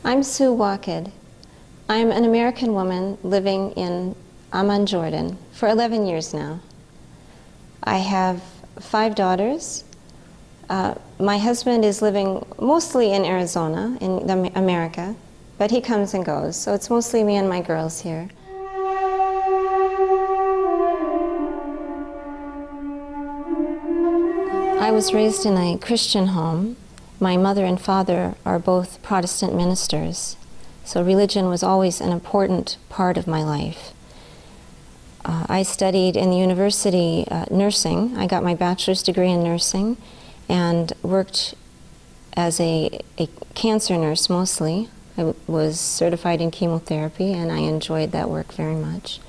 I'm Sue Walked. I'm an American woman living in Amman, Jordan for 11 years now. I have 5 daughters. My husband is living mostly in Arizona, in America, but he comes and goes, so it's mostly me and my girls here. I was raised in a Christian home. My mother and father are both Protestant ministers, so religion was always an important part of my life. I studied in the university nursing. I got my bachelor's degree in nursing and worked as a cancer nurse mostly. I was certified in chemotherapy and I enjoyed that work very much.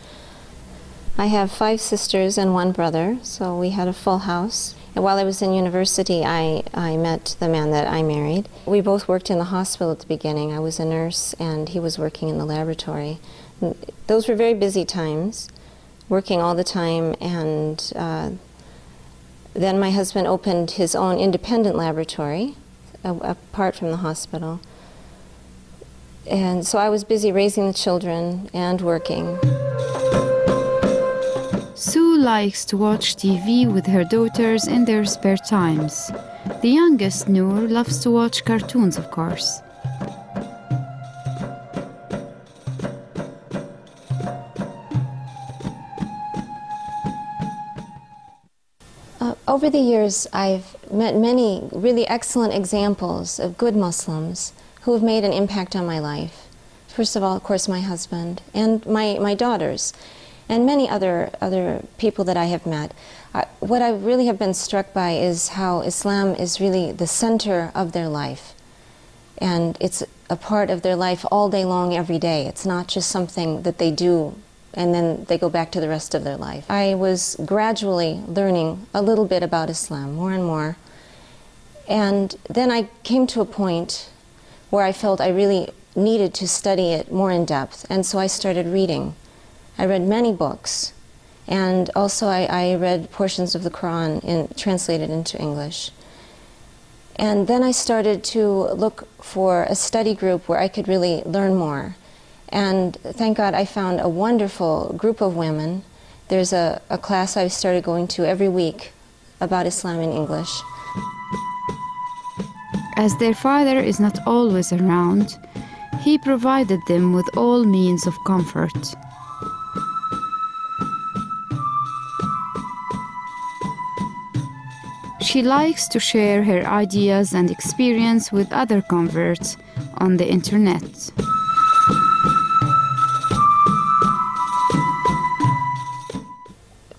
I have 5 sisters and 1 brother, so we had a full house. And while I was in university, I met the man that I married. We both worked in the hospital at the beginning. I was a nurse and he was working in the laboratory. Those were very busy times, working all the time, and then my husband opened his own independent laboratory apart from the hospital. And so I was busy raising the children and working. Sue likes to watch TV with her daughters in their spare times. The youngest, Noor, loves to watch cartoons, of course. Over the years, I've met many really excellent examples of good Muslims who have made an impact on my life. First of all, of course, my husband and my daughters, and many other people that I have met. What I really have been struck by is how Islam is really the center of their life. And it's a part of their life all day long, every day. It's not just something that they do and then they go back to the rest of their life. I was gradually learning a little bit about Islam, more and more. And then I came to a point where I felt I really needed to study it more in depth, and so I started reading. I read many books, and also I read portions of the Quran translated into English. And then I started to look for a study group where I could really learn more. And thank God I found a wonderful group of women. There's a class I started going to every week about Islam in English. As their father is not always around, he provided them with all means of comfort. She likes to share her ideas and experience with other converts on the internet.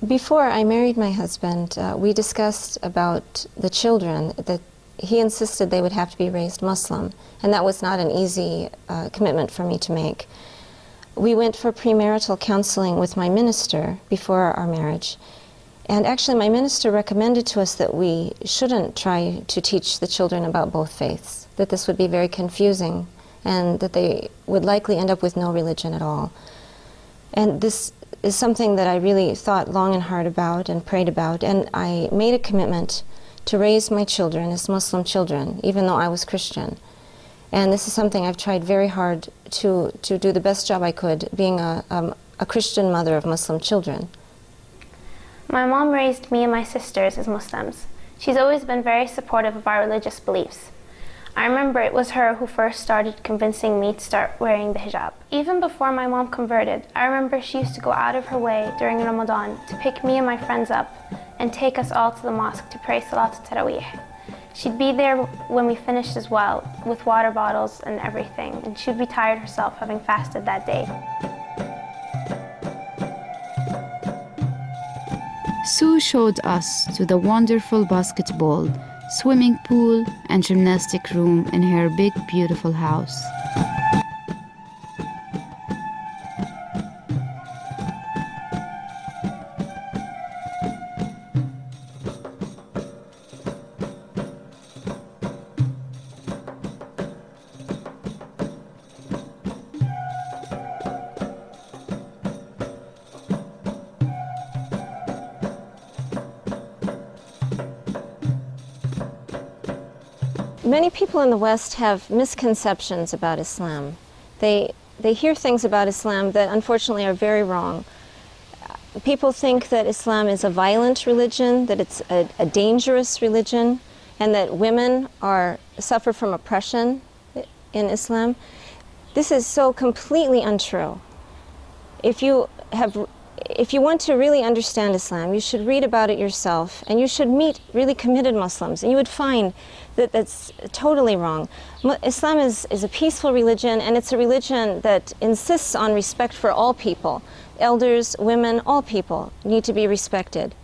Before I married my husband, we discussed about the children, that he insisted they would have to be raised Muslim, and that was not an easy commitment for me to make. We went for premarital counseling with my minister before our marriage. And actually, my minister recommended to us that we shouldn't try to teach the children about both faiths, that this would be very confusing, and that they would likely end up with no religion at all. And this is something that I really thought long and hard about and prayed about, and I made a commitment to raise my children as Muslim children, even though I was Christian. And this is something I've tried very hard to do the best job I could, being a Christian mother of Muslim children. My mom raised me and my sisters as Muslims. She's always been very supportive of our religious beliefs. I remember it was her who first started convincing me to start wearing the hijab. Even before my mom converted, I remember she used to go out of her way during Ramadan to pick me and my friends up and take us all to the mosque to pray Salat al-Taraweeh. She'd be there when we finished as well, with water bottles and everything, and she'd be tired herself having fasted that day. Sue showed us to the wonderful basketball, swimming pool, and gymnastic room in her big, beautiful house. Many people in the West have misconceptions about Islam. They hear things about Islam that unfortunately are very wrong. People think that Islam is a violent religion, that it's a dangerous religion, and that women suffer from oppression in Islam. This is so completely untrue. If you want to really understand Islam, you should read about it yourself, and you should meet really committed Muslims, and you would find that that's totally wrong. Islam is a peaceful religion, and it's a religion that insists on respect for all people. Elders, women, all people need to be respected.